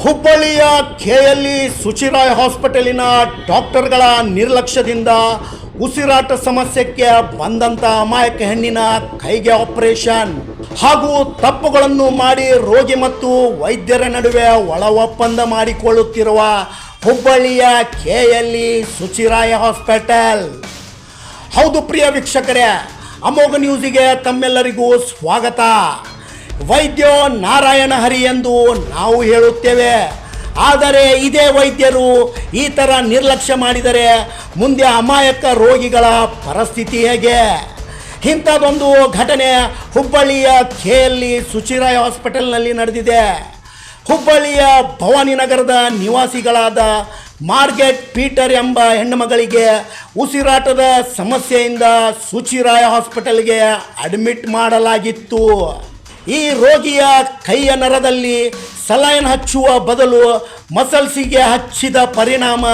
ಹುಬ್ಬಳ್ಳಿಯ ಕೆಎಲ್ಇ ಸುಚಿರಾಯ್ ಹಾಸ್ಪಿಟಲಿನ ಡಾಕ್ಟರ್ಗಳ ನಿರ್ಲಕ್ಷ್ಯದಿಂದ ಉಸಿರಾಟ ಸಮಸ್ಯೆಗೆ ಬಂದಂತ ಅಮಾಯಕ ಹೆಣ್ಣಿನ ಕೈಗೆ ಆಪರೇಷನ್ ಹಾಗೂ ತಪ್ಪುಗಳನ್ನು ಮಾಡಿ ರೋಗಿ ಮತ್ತು ವೈದ್ಯರ ನಡುವೆ ಒಳ ಒಪ್ಪಂದ ಮಾಡಿಕೊಳ್ಳುತ್ತಿರುವ ಹುಬ್ಬಳ್ಳಿಯ ಕೆಎಲ್ಇ ಸುಚಿರಾಯ್ ಹಾಸ್ಪಿಟಲ್. ಹೌದು ಪ್ರಿಯ ವೀಕ್ಷಕರೇ, ಅಮೋಘ ನ್ಯೂಸಿಗೆ ತಮ್ಮೆಲ್ಲರಿಗೂ ಸ್ವಾಗತ. ವೈದ್ಯೋ ನಾರಾಯಣ ಹರಿ ಎಂದು ನಾವು ಹೇಳುತ್ತೇವೆ, ಆದರೆ ಇದೇ ವೈದ್ಯರು ಈ ಥರ ನಿರ್ಲಕ್ಷ್ಯ ಮಾಡಿದರೆ ಮುಂದೆ ಅಮಾಯಕ ರೋಗಿಗಳ ಪರಿಸ್ಥಿತಿ ಹೇಗೆ? ಇಂಥದ್ದೊಂದು ಘಟನೆ ಹುಬ್ಬಳ್ಳಿಯ ಕೆಎಲ್ಇ ಸುಚಿರಾಯ್ ಹಾಸ್ಪಿಟಲ್ನಲ್ಲಿ ನಡೆದಿದೆ. ಹುಬ್ಬಳ್ಳಿಯ ಭವಾನಿ ನಗರದ ನಿವಾಸಿಗಳಾದ ಮಾರ್ಗೆಟ್ ಪೀಟರ್ ಎಂಬ ಹೆಣ್ಣುಮಗಳಿಗೆ ಉಸಿರಾಟದ ಸಮಸ್ಯೆಯಿಂದ ಸುಚಿರಾಯ್ ಹಾಸ್ಪಿಟಲ್ಗೆ ಅಡ್ಮಿಟ್ ಮಾಡಲಾಗಿತ್ತು. ಈ ರೋಗಿಯ ಕೈಯ ನರದಲ್ಲಿ ಸಲೈನ್ ಹಚ್ಚುವ ಬದಲು ಮಸಲ್ಸಿಗೆ ಹಚ್ಚಿದ ಪರಿಣಾಮ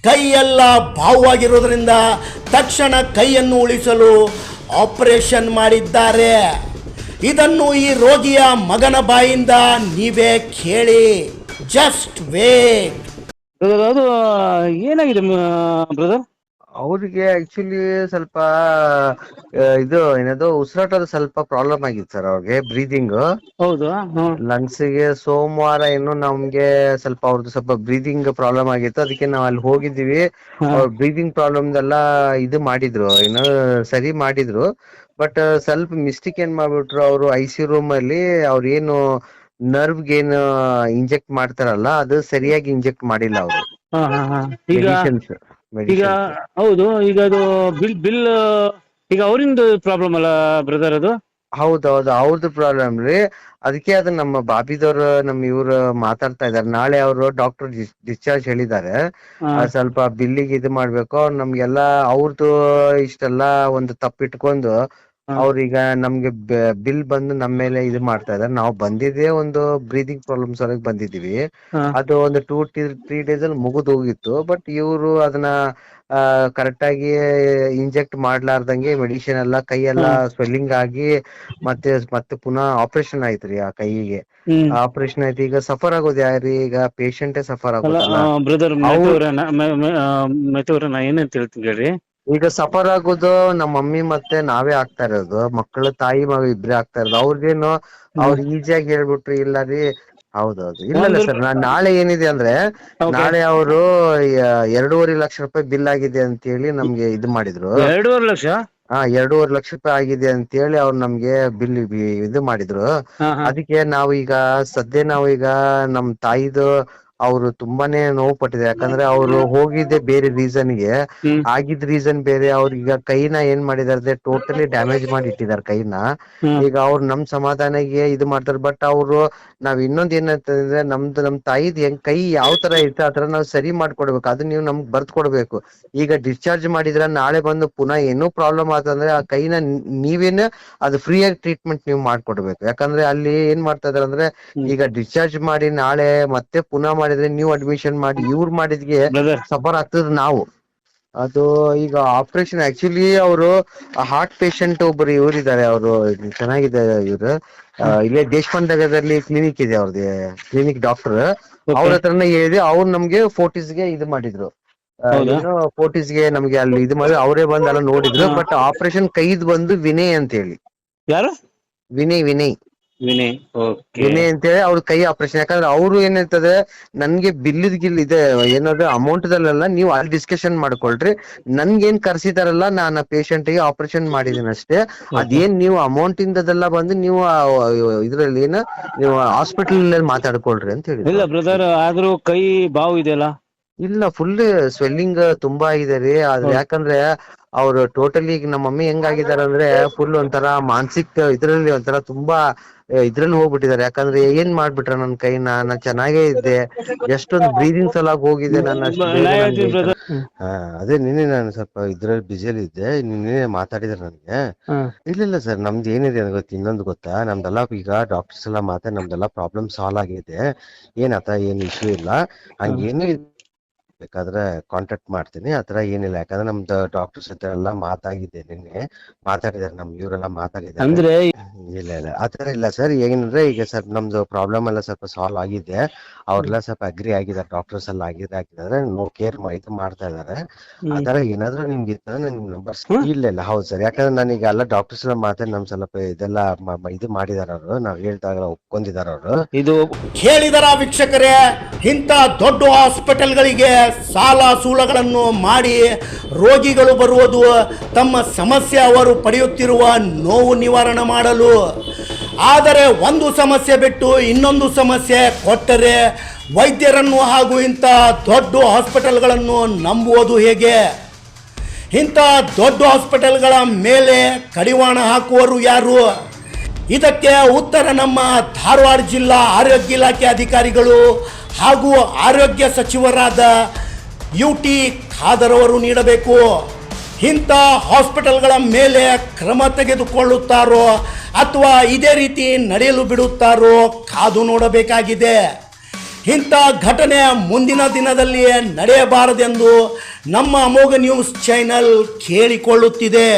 ಕೈಯೆಲ್ಲ ಬಾವಾಗಿರುವುದರಿಂದ ತಕ್ಷಣ ಕೈಯನ್ನು ಉಳಿಸಲು ಆಪರೇಷನ್ ಮಾಡಿದ್ದಾರೆ. ಇದನ್ನು ಈ ರೋಗಿಯ ಮಗನ ಬಾಯಿಂದ ನೀವೇ ಕೇಳಿ. Just wait. ಅದು ಏನಾಗಿದೆ ಬ್ರದರ್? ಅವ್ರಿಗೆ ಆಕ್ಚುಲಿ ಸ್ವಲ್ಪ ಇದು ಏನದು ಉಸಿರಾಟದ ಸ್ವಲ್ಪ ಪ್ರಾಬ್ಲಮ್ ಆಗಿತ್ತು ಸರ್. ಅವ್ರಿಗೆ ಬ್ರೀದಿಂಗ್, ಹೌದು. ಲಂಗ್ಸ್ ಗೆ ಸೋಮವಾರ ಏನು ನಮ್ಗೆ ಸ್ವಲ್ಪ ಅವ್ರದ್ದು ಸ್ವಲ್ಪ ಬ್ರೀದಿಂಗ್ ಪ್ರಾಬ್ಲಮ್ ಆಗಿತ್ತು. ಅದಕ್ಕೆ ನಾವ್ ಅಲ್ಲಿ ಹೋಗಿದ್ದೀವಿ. ಅವ್ರ ಬ್ರೀದಿಂಗ್ ಪ್ರಾಬ್ಲಮ್ ಎಲ್ಲ ಇದು ಮಾಡಿದ್ರು, ಏನೋ ಸರಿ ಮಾಡಿದ್ರು. ಬಟ್ ಸ್ವಲ್ಪ ಮಿಸ್ಟೇಕ್ ಏನ್ ಮಾಡ್ಬಿಟ್ರು, ಅವರು ICU ರೂಮ್ ಅಲ್ಲಿ ಅವ್ರ ಏನು ನರ್ವ್ಗೆ ಏನು ಇಂಜೆಕ್ಟ್ ಮಾಡ್ತಾರಲ್ಲ, ಅದು ಸರಿಯಾಗಿ ಇಂಜೆಕ್ಟ್ ಮಾಡಿಲ್ಲ ಅವರು. ಈಗ ಈಗ ಹೌದು, ಈಗ ಅದು ಬಿಲ್ ಈಗ ಅವರಿಂದ ಪ್ರಾಬ್ಲಮ್ ಅಲ್ಲ ಬ್ರದರ್ ಅದು? ಹೌದೌದು, ಅವ್ರದ್ದು ಪ್ರಾಬ್ಲಮ್ ರೀ. ಅದಕ್ಕೆ ಅದು ನಮ್ಮ ಬಾಬಿದವ್ರು ಇವ್ರು ಮಾತಾಡ್ತಾ ಇದಾರೆ. ನಾಳೆ ಅವರು ಡಾಕ್ಟರ್ ಡಿಸ್ಚಾರ್ಜ್ ಹೇಳಿದ್ದಾರೆ. ಸ್ವಲ್ಪ ಬಿಲ್ಲಿಗೆ ಇದು ಮಾಡ್ಬೇಕು. ಅವ್ರು ನಮ್ಗೆಲ್ಲಾ ಅವ್ರದ್ದು ಇಷ್ಟೆಲ್ಲ ಒಂದು ತಪ್ಪಿಟ್ಕೊಂಡು ಅವ್ರೀಗ ನಮ್ಗೆ ಬಿಲ್ ಬಂದು ನಮ್ಮ ಮೇಲೆ ಇದು ಮಾಡ್ತಾ ಇದಾರೆ. ನಾವು ಬಂದಿದ್ದೇ ಒಂದು ಬ್ರೀದಿಂಗ್ ಪ್ರಾಬ್ಲಮ್ಸ್ ಒಳಗೆ ಬಂದಿದೀವಿ. ಅದು ಒಂದು 2-3 ಡೇಸ್ ಅಲ್ಲಿ ಮುಗಿದು ಹೋಗಿತ್ತು. ಬಟ್ ಇವರು ಅದನ್ನ ಕರೆಕ್ಟ್ ಆಗಿ ಇಂಜೆಕ್ಟ್ ಮಾಡ್ಲಾರ್ದಂಗೆ ಮೆಡಿಸಿನ್ ಎಲ್ಲ ಕೈಯೆಲ್ಲ ಸ್ವೆಲ್ಲಿಂಗ್ ಆಗಿ ಮತ್ತೆ ಪುನಃ ಆಪರೇಷನ್ ಆಯ್ತ್ರಿ. ಆ ಕೈಗೆ ಆಪರೇಷನ್ ಆಯ್ತು. ಈಗ ಸಫರ್ ಆಗೋದು ಯಾರಿ? ಈಗ ಪೇಷಂಟೇ ಸಫರ್ ಆಗೋದಲ್ಲ ಬ್ರದರ್. ನಾ ಏನಂತ ಹೇಳ್ತೀನಿ ಹೇಳ್ರಿ, ಈಗ ಸಫರ್ ಆಗೋದು ನಮ್ಮ ಮಮ್ಮಿ ಮತ್ತೆ ನಾವೇ ಆಗ್ತಾ ಇರೋದು. ಮಕ್ಕಳು ತಾಯಿ ಮಗ ಇಬ್ರೇ ಆಗ್ತಾ ಇರೋದು. ಅವ್ರಿಗೇನು ಅವ್ರು ಈಸಿಯಾಗಿ ಹೇಳ್ಬಿಟ್ರು ಇಲ್ಲ ರೀ. ಹೌದೌದು, ಇಲ್ಲ ಸರ್. ನಾಳೆ ಏನಿದೆ ಅಂದ್ರೆ, ನಾಳೆ ಅವರು 2.5 ಲಕ್ಷ ರೂಪಾಯಿ ಬಿಲ್ ಆಗಿದೆ ಅಂತ ಹೇಳಿ ನಮ್ಗೆ ಇದು ಮಾಡಿದ್ರು. 2.5 ಲಕ್ಷ? 2.5 ಲಕ್ಷ ರೂಪಾಯಿ ಆಗಿದೆ ಅಂತ ಹೇಳಿ ಅವ್ರು ನಮ್ಗೆ ಬಿಲ್ ಇದು ಮಾಡಿದ್ರು. ಅದಕ್ಕೆ ನಾವೀಗ ನಾವೀಗ ನಮ್ ತಾಯಿದು ಅವ್ರು ತುಂಬಾನೇ ನೋವು ಪಟ್ಟಿದೆ. ಯಾಕಂದ್ರೆ ಅವ್ರು ಹೋಗಿದ್ದೆ ಬೇರೆ ರೀಸನ್ಗೆ, ಆಗಿದ್ ರೀಸನ್ ಬೇರೆ. ಅವ್ರೀಗ ಕೈನ ಏನ್ ಮಾಡಿದಾರೆ, ಟೋಟಲಿ ಡ್ಯಾಮೇಜ್ ಮಾಡಿ ಇಟ್ಟಿದ್ದಾರೆ ಕೈನ. ಈಗ ಅವ್ರು ನಮ್ ಸಮಾಧಾನಗೆ ಇದು ಮಾಡ್ತಾರೆ. ಬಟ್ ಅವ್ರು ನಾವ್ ಇನ್ನೊಂದ್ ಏನಂತಂದ್ರೆ, ನಮ್ ತಾಯಿದ್ ಹೆಂಗ್ ಕೈ ಯಾವ ತರ ಇರುತ್ತೆ ಆ ತರ ನಾವ್ ಸರಿ ಮಾಡ್ಕೊಡ್ಬೇಕು. ಅದು ನೀವು ನಮ್ಗ್ ಬರ್ದ್ ಕೊಡ್ಬೇಕು. ಈಗ ಡಿಸ್ಚಾರ್ಜ್ ಮಾಡಿದ್ರ ನಾಳೆ ಬಂದು ಪುನಃ ಏನೋ ಪ್ರಾಬ್ಲಮ್ ಆತಂದ್ರೆ ಆ ಕೈನ ನೀವೇನು ಅದು ಫ್ರೀಯಾಗಿ ಟ್ರೀಟ್ಮೆಂಟ್ ನೀವು ಮಾಡ್ಕೊಡ್ಬೇಕು. ಯಾಕಂದ್ರೆ ಅಲ್ಲಿ ಏನ್ ಮಾಡ್ತಾ ಇದಾರೆ ಅಂದ್ರೆ, ಈಗ ಡಿಸ್ಚಾರ್ಜ್ ಮಾಡಿ ನಾಳೆ ಮತ್ತೆ ಪುನಃ ಮಾಡಿದ್ರೆ ನೀವು ಅಡ್ಮಿಷನ್ ಮಾಡಿ ಇವ್ರು ಮಾಡಿದ್ಗೆ ಸಫರ್ ಆಗ್ತದ ನಾವು. ಅದು ಈಗ ಆಪರೇಷನ್ ಆಕ್ಚುಲಿ ಅವರು ಹಾರ್ಟ್ ಪೇಷಂಟ್ ಒಬ್ರು ಇವ್ರಿದ್ದಾರೆ. ಅವರು ಚೆನ್ನಾಗಿದೆ ಇವ್ರು. ಇಲ್ಲೇ ದೇಶಪಾಂಡೆ ನಗರದಲ್ಲಿ ಕ್ಲಿನಿಕ್ ಇದೆ ಅವ್ರದ್ದು, ಕ್ಲಿನಿಕ್ ಡಾಕ್ಟರ್. ಅವ್ರ ಹತ್ರನೇ ಹೇಳಿದೆ. ಅವ್ರು ನಮ್ಗೆ ಫೋರ್ಟಿಸ್ಗೆ ಇದು ಮಾಡಿದ್ರು. ಏನೋ ಫೋರ್ಟಿಸ್ಗೆ ನಮ್ಗೆ ಅಲ್ಲಿ ಇದು ಮಾಡಿ ಅವರೇ ಬಂದು ಎಲ್ಲ ನೋಡಿದ್ರು. ಬಟ್ ಆಪರೇಷನ್ ಕೈದ್ ಬಂದು ವಿನಯ್ ಅಂತ ಹೇಳಿ. ಯಾರು? ವಿನಯ್ ಅಂತೇಳಿ ಅವ್ರ ಕೈ ಆಪರೇಷನ್. ಯಾಕಂದ್ರೆ ಅವ್ರು ಏನಿರ್ತದೆ, ನನ್ಗೆ ಗಿಲ್ ಇದೆ ಏನಾದ್ರು ಅಮೌಂಟ್ ದಲ್ಲೆಲ್ಲ ನೀವು ಅಲ್ಲಿ ಡಿಸ್ಕಷನ್ ಮಾಡ್ಕೊಳ್ರಿ. ನನ್ಗೇನ್ ಕರ್ಸಿದಾರಲ್ಲ, ನಾನು ಪೇಷಂಟ್ ಗೆ ಆಪರೇಷನ್ ಮಾಡಿದೀನಿ ಅಷ್ಟೇ. ಅದೇನ್ ನೀವು ಅಮೌಂಟ್ ಇಂದದೆಲ್ಲ ಬಂದು ನೀವು ಇದ್ರಲ್ಲಿ ನೀವು ಹಾಸ್ಪಿಟಲ್ ಮಾತಾಡ್ಕೊಳ್ರಿ ಅಂತ ಹೇಳಿ. ಇಲ್ಲ ಬ್ರದರ್, ಆದ್ರೂ ಕೈ ಬಾವು ಇದೆಯಲ್ಲ? ಇಲ್ಲ, ಫುಲ್ ಸ್ವೆಲ್ಲಿಂಗ್ ತುಂಬಾ ಆಗಿದೆ ರೀ. ಆದ್ರೆ ಯಾಕಂದ್ರೆ ಅವ್ರು ಟೋಟಲಿ ಈಗ ನಮ್ಮ ಮಮ್ಮಿ ಹೆಂಗಾಗಿದ್ದಾರೆ ಅಂದ್ರೆ, ಫುಲ್ ಒಂಥರ ಮಾನಸಿಕ ಇದ್ರಲ್ಲಿ ಒಂಥರ ತುಂಬಾ ಇದ್ರಲ್ಲಿ ಹೋಗ್ಬಿಟ್ಟಿದ್ದಾರೆ. ಯಾಕಂದ್ರೆ ಏನ್ ಮಾಡ್ಬಿಟ್ರ ನನ್ ಕೈನ. ನಾನ್ ಚೆನ್ನಾಗೇ ಇದ್ದೆ, ಎಷ್ಟೊಂದು ಬ್ರೀದಿಂಗ್ ಸಲಾಗಿ ಹೋಗಿದೆ. ನನ್ನ ಅದೇ ನಿನ್ನೆ ನಾನು ಸ್ವಲ್ಪ ಇದ್ರಲ್ಲಿ ಬಿಸಿಯಲ್ಲಿ ಇದ್ದೆ. ನಿನ್ನೆ ಮಾತಾಡಿದ್ರೆ ನನ್ಗೆ. ಇಲ್ಲ ಸರ್, ನಮ್ದು ಏನಿದೆ ಗೊತ್ತ, ಇನ್ನೊಂದು ಗೊತ್ತಾ, ನಮ್ದೆಲ್ಲ ಈಗ ಡಾಕ್ಟರ್ಸ್ ಎಲ್ಲ ಮಾತಾಡಿ ನಮ್ದೆಲ್ಲ ಪ್ರಾಬ್ಲಮ್ ಸಾಲ್ವ್ ಆಗಿದೆ. ಏನ್ ಇಶ್ಯೂ ಇಲ್ಲ, ಹಂಗೇನು ಬೇಕಾದ್ರೆ ಕಾಂಟ್ಯಾಕ್ಟ್ ಮಾಡ್ತೀನಿ, ಆತರ ಏನಿಲ್ಲ. ಯಾಕಂದ್ರೆ ನಮ್ದು ಡಾಕ್ಟರ್ಸ್ ಹತ್ರ ಎಲ್ಲ ಮಾತಾಗಿದೆ, ನಿನ್ನೆ ಮಾತಾಡಿದಾರೆ, ನಮ್ ಇವರೆಲ್ಲ ಮಾತಾಡಿದ್ದಾರೆ. ಅಂದ್ರೆ ಇಲ್ಲ ಆತರ ಇಲ್ಲ ಸರ್. ಏನಂದ್ರೆ ಈಗ ಸರ್ ನಮ್ದು ಪ್ರಾಬ್ಲಮ್ ಎಲ್ಲ ಸ್ವಲ್ಪ ಸಾಲ್ವ್ ಆಗಿದೆ, ಅವ್ರೆಲ್ಲ ಸ್ವಲ್ಪ ಅಗ್ರಿ ಆಗಿದ್ದಾರೆ, ಡಾಕ್ಟರ್ಸ್ ಎಲ್ಲ ಆಗಿದ್ದಾರೆ, ಕೇರ್ ಇದು ಮಾಡ್ತಾ ಇದಾರೆ. ಆತರ ಏನಾದ್ರು ನಿಮ್ಗೆ ಇತ್ತು ನಿಮ್ ನಂಬರ್. ಇಲ್ಲ ಹೌದು ಸರ್, ಯಾಕಂದ್ರೆ ನಾನೀಗ ಎಲ್ಲ ಡಾಕ್ಟರ್ಸ್ ಎಲ್ಲ ಮಾತಾಡಿ ನಮ್ ಸ್ವಲ್ಪ ಇದೆಲ್ಲ ಇದು ಮಾಡಿದಾರ ಅವರು, ನಾವ್ ಹೇಳ್ದಾಗ ಒಪ್ಕೊಂಡಿದಾರ ಅವರು. ಇದು ಕೇಳಿದರ ವೀಕ್ಷಕರೇ, ಇಂಥ ದೊಡ್ಡ ಹಾಸ್ಪಿಟಲ್ಗಳಿಗೆ ಸಾಲ ಸೂಲಗಳನ್ನು ಮಾಡಿ ರೋಗಿಗಳು ಬರುವುದು ತಮ್ಮ ಸಮಸ್ಯೆ ಅವರು ಪಡೆಯುತ್ತಿರುವ ನೋವು ನಿವಾರಣೆ ಮಾಡಲು. ಆದರೆ ಒಂದು ಸಮಸ್ಯೆ ಬಿಟ್ಟು ಇನ್ನೊಂದು ಸಮಸ್ಯೆ ಕೊಟ್ಟರೆ ವೈದ್ಯರನ್ನು ಹಾಗೂ ಇಂಥ ದೊಡ್ಡ ಹಾಸ್ಪಿಟಲ್ಗಳನ್ನು ನಂಬುವುದು ಹೇಗೆ? ಇಂಥ ದೊಡ್ಡ ಹಾಸ್ಪಿಟಲ್ಗಳ ಮೇಲೆ ಕಡಿವಾಣ ಹಾಕುವರು ಯಾರು? ಇದಕ್ಕೆ ಉತ್ತರ ನಮ್ಮ ಧಾರವಾಡ ಜಿಲ್ಲಾ ಆರೋಗ್ಯ ಇಲಾಖೆ ಅಧಿಕಾರಿಗಳು ಹಾಗೂ ಆರೋಗ್ಯ ಸಚಿವರಾದ UT ಖಾದರ್ ಅವರು ನೀಡಬೇಕು. ಇಂಥ ಹಾಸ್ಪಿಟಲ್ಗಳ ಮೇಲೆ ಕ್ರಮ ತೆಗೆದುಕೊಳ್ಳುತ್ತಾರೋ ಅಥವಾ ಇದೇ ರೀತಿ ನಡೆಯಲು ಬಿಡುತ್ತಾರೋ ಕಾದು ನೋಡಬೇಕಾಗಿದೆ. ಇಂಥ ಘಟನೆ ಮುಂದಿನ ದಿನದಲ್ಲಿ ನಡೆಯಬಾರದೆಂದು ನಮ್ಮ ಅಮೋಘ ನ್ಯೂಸ್ ಚಾನೆಲ್ ಕೇಳಿಕೊಳ್ಳುತ್ತಿದೆ.